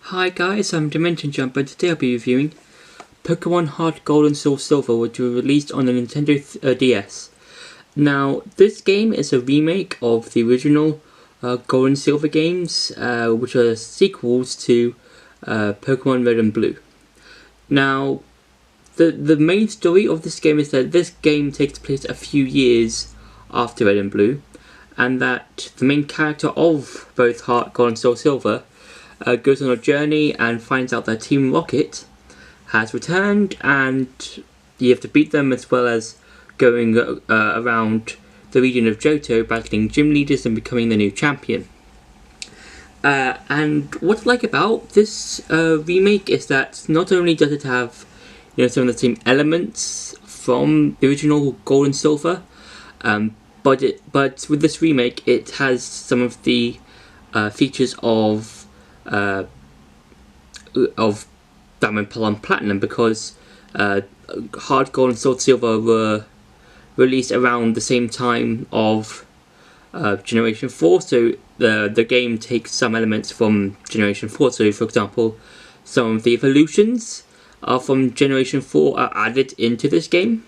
Hi guys, I'm Dimension Jumper. Today I'll be reviewing Pokémon HeartGold and SoulSilver, which were released on the Nintendo DS. Now, this game is a remake of the original Gold and Silver games, which are sequels to Pokémon Red and Blue. Now, the main story of this game is that this game takes place a few years after Red and Blue, and that the main character of both HeartGold and SoulSilver goes on a journey and finds out that Team Rocket has returned, and you have to beat them, as well as going around the region of Johto, battling gym leaders and becoming the new champion. And what I like about this remake is that not only does it have some of the same elements from the original Gold and Silver, but with this remake it has some of the features of Diamond, Pearl and Platinum, because HeartGold and SoulSilver were released around the same time of Generation 4, so the game takes some elements from Generation 4. So for example, some of the evolutions from Generation 4 are added into this game.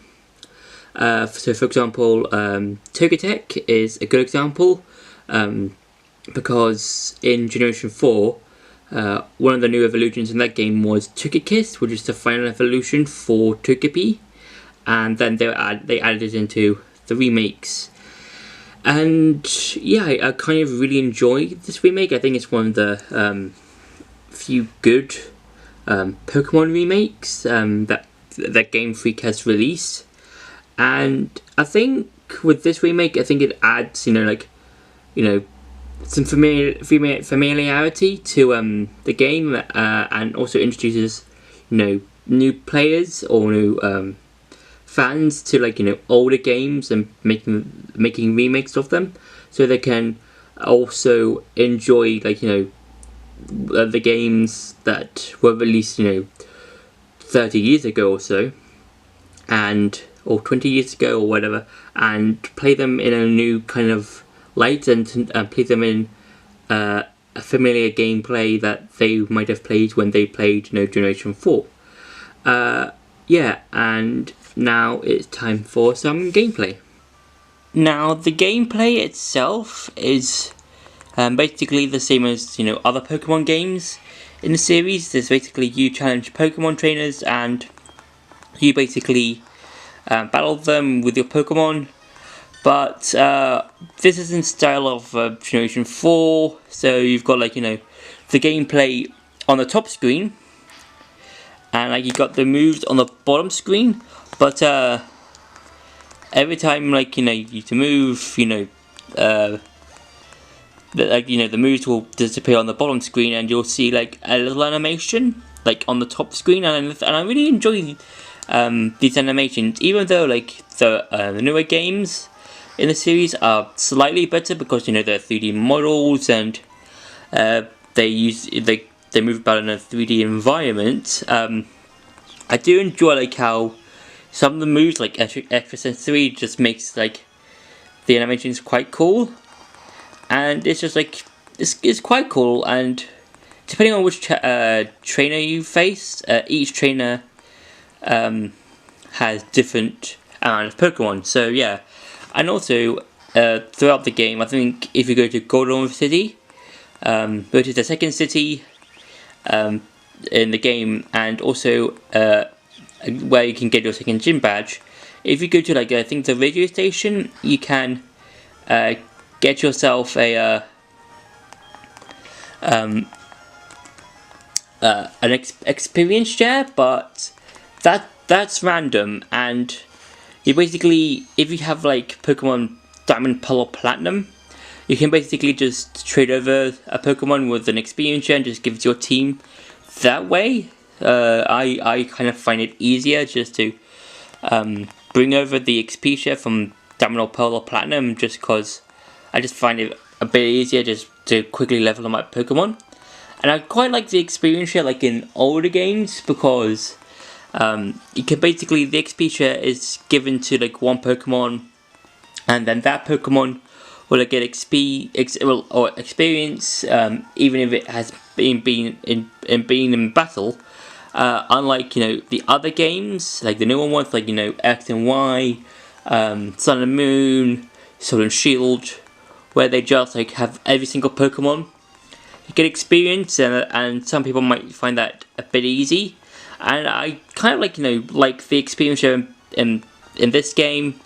So for example, Togetic is a good example, because in Generation 4, one of the new evolutions in that game was Togekiss, which is the final evolution for Togepi, and then they added it into the remakes. And yeah, I kind of really enjoy this remake. I think it's one of the few good Pokemon remakes that Game Freak has released. And I think with this remake, I think it adds some familiarity to the game, and also introduces new players or new fans to older games, and making remakes of them, so they can also enjoy the games that were released 30 years ago or so, or 20 years ago or whatever, and play them in a new kind of light, and play them in a familiar gameplay that they might have played when they played Generation 4. Yeah, and now it's time for some gameplay. Now, the gameplay itself is basically the same as other Pokemon games in the series. There's basically you challenge Pokemon trainers, and you basically battle them with your Pokemon. But this is in style of Generation 4, so you've got the gameplay on the top screen, and you've got the moves on the bottom screen. But every time you need to move, the moves will disappear on the bottom screen, and you'll see a little animation on the top screen, and I really enjoy these animations, even though the newer games in the series are slightly better, because they're 3D models, and they move about in a 3D environment. I do enjoy how some of the moves, like Extra Sensory, just makes the animations quite cool, and it's just it's quite cool. And depending on which trainer you face, each trainer has different amount of Pokemon. So yeah. And also, throughout the game, I think if you go to Golden City, which is the second city in the game, and also where you can get your second gym badge, if you go to I think the radio station, you can get yourself an experience share, but that's random. And you basically, if you have Pokemon Diamond, Pearl or Platinum, you can basically just trade over a Pokemon with an experience share and just give it to your team that way. I kind of find it easier just to bring over the XP share from Diamond or Pearl or Platinum, just because I just find it a bit easier just to quickly level up my Pokemon. And I quite like the experience share in older games, because you can basically, the XP share is given to one Pokemon, and then that Pokemon or like get experience, even if it has been in battle. Unlike the other games, like the newer ones, like X and Y, Sun and Moon, Sword and Shield, where they just like have every single Pokemon you get experience, and some people might find that a bit easy. And I kind of like the experience shown in this game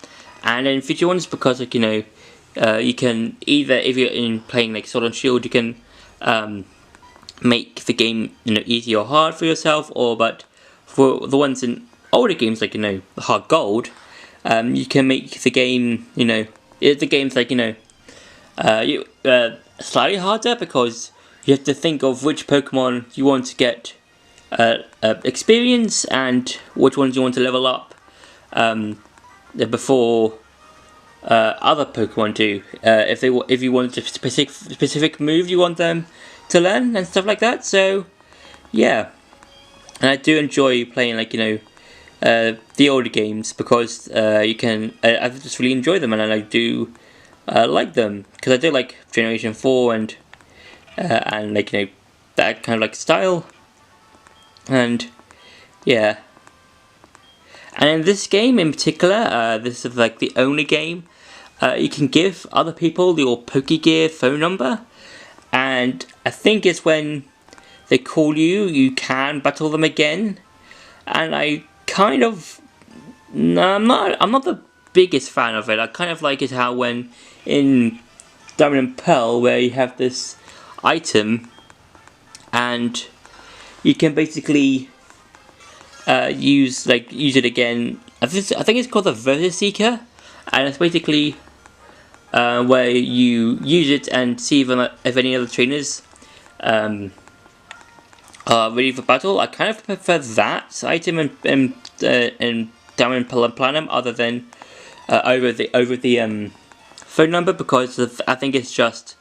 and in future ones, because like you can either, if you're playing like Sword and Shield, you can make the game easy or hard for yourself, but for the ones in older games like HeartGold, you can make the game the game's like slightly harder, because you have to think of which Pokemon you want to get experience and which ones you want to level up before other Pokemon do. If you want a specific move you want them to learn and stuff like that. So yeah, and I do enjoy playing like the older games, because you can I just really enjoy them, and I do like them, because I do like Generation 4 and like that kind of like style. And yeah, and in this game in particular, this is like the only game you can give other people your Pokegear phone number, and I think it's when they call you, you can battle them again. And I kind of, no, I'm not the biggest fan of it. I kind of like it how when in Diamond and Pearl, where you have this item and you can basically use it again. I think it's called the Versus Seeker, and it's basically where you use it and see if any other trainers are ready for battle. I kind of prefer that item in Diamond, Pearl and Platinum, other than over the phone number, because I think it's just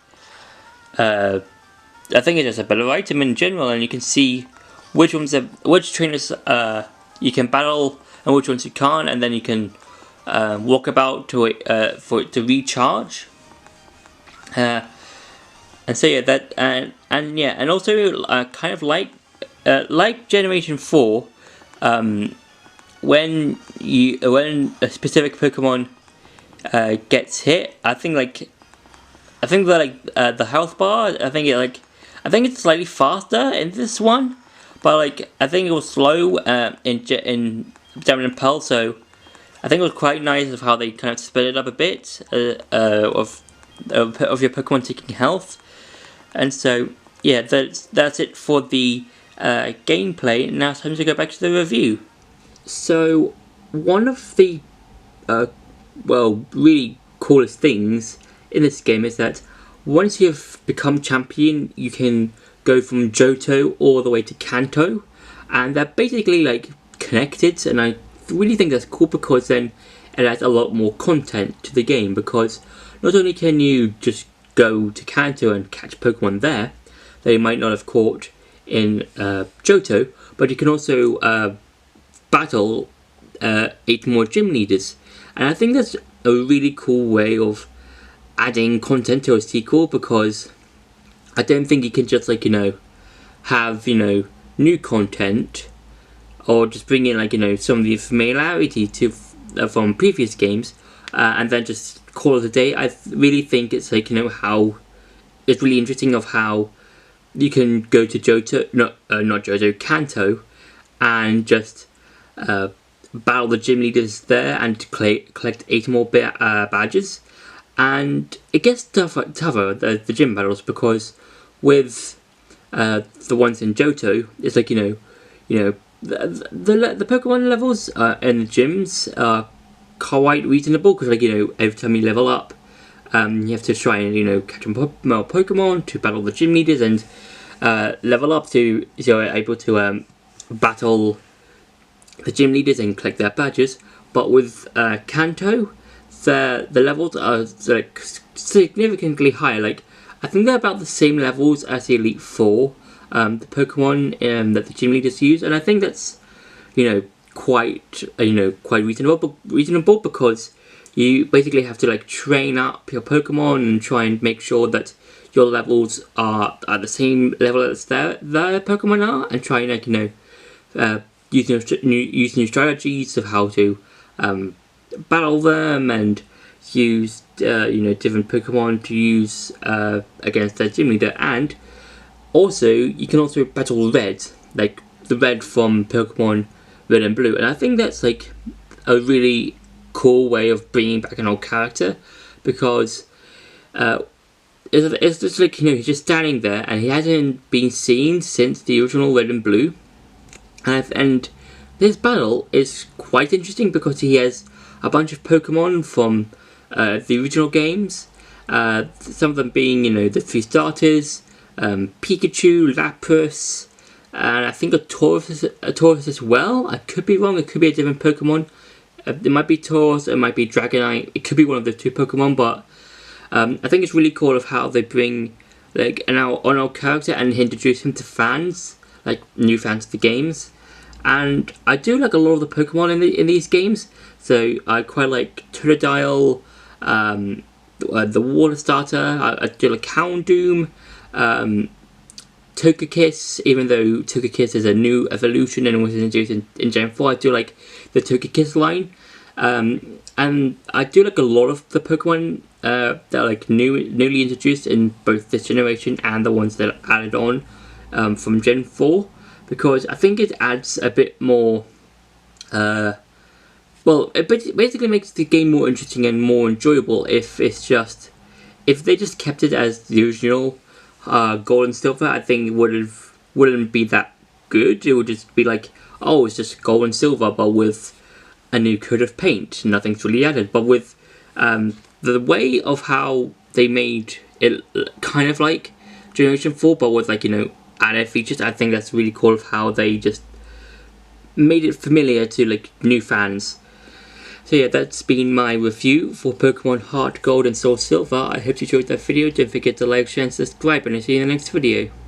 a better item in general, and you can see which trainers you can battle and which ones you can't, and then you can walk about for it to recharge. And so yeah, that and also kind of like Generation 4, when a specific Pokemon gets hit, I think that the health bar, I think it's slightly faster in this one, but I think it was slow in Diamond and Pearl, so I think it was quite nice of how they kind of sped it up a bit of your Pokemon taking health. And so yeah, that's it for the gameplay. Now it's time to go back to the review. So one of the really coolest things in this game is that once you've become champion, you can go from Johto all the way to Kanto, and they're basically connected, and I really think that's cool, because then it adds a lot more content to the game, because not only can you just go to Kanto and catch Pokemon there that you might not have caught in Johto, but you can also battle 8 more gym leaders. And I think that's a really cool way of adding content to a sequel, because I don't think you can just have new content, or just bring in some of the familiarity from previous games and then just call it a day. I really think it's how it's really interesting of how you can go to Kanto, and just battle the gym leaders there and collect 8 more badges. And it gets tougher, the gym battles, because with the ones in Johto, it's the Pokemon levels in the gyms are quite reasonable, because every time you level up, you have to try and catch more Pokemon to battle the gym leaders and level up to so you're able to battle the gym leaders and collect their badges. But with Kanto, the levels are significantly higher. I think they're about the same levels as the Elite Four, the Pokemon that the gym leaders use, and I think that's quite reasonable, because you basically have to like train up your Pokemon and try and make sure that your levels are at the same level as their Pokemon are, and try and, like, use new strategies of how to battle them, and use different Pokemon to use against their gym leader. And also you can also battle Red, like the Red from Pokemon Red and Blue, and I think that's like a really cool way of bringing back an old character, because it's just like, he's just standing there and he hasn't been seen since the original Red and Blue, and this battle is quite interesting because he has a bunch of Pokemon from the original games, some of them being, the 3 starters, Pikachu, Lapras, and I think a Taurus as well. I could be wrong, it could be a different Pokemon. It might be Taurus, it might be Dragonite, it could be one of the 2 Pokemon, but I think it's really cool of how they bring like an old character and introduce him to fans, like new fans of the games. And I do like a lot of the Pokemon in these games, so I quite like Totodile, the Water Starter. I do like Houndoom, Togekiss, even though Togekiss is a new evolution and was introduced in Gen 4. I do like the Togekiss line, and I do like a lot of the Pokemon that are like newly introduced in both this generation and the ones that are added on from Gen 4, because I think it adds a bit more, well, it basically makes the game more interesting and more enjoyable if they just kept it as the original Gold and Silver. I think it wouldn't be that good. It would just be like, oh, it's just Gold and Silver, but with a new coat of paint. Nothing's really added. But with the way of how they made it kind of like Generation 4, but with like, added features, I think that's really cool of how they just made it familiar to like new fans. So yeah, that's been my review for Pokemon HeartGold and SoulSilver. I hope you enjoyed that video. Don't forget to like, share and subscribe, and I'll see you in the next video.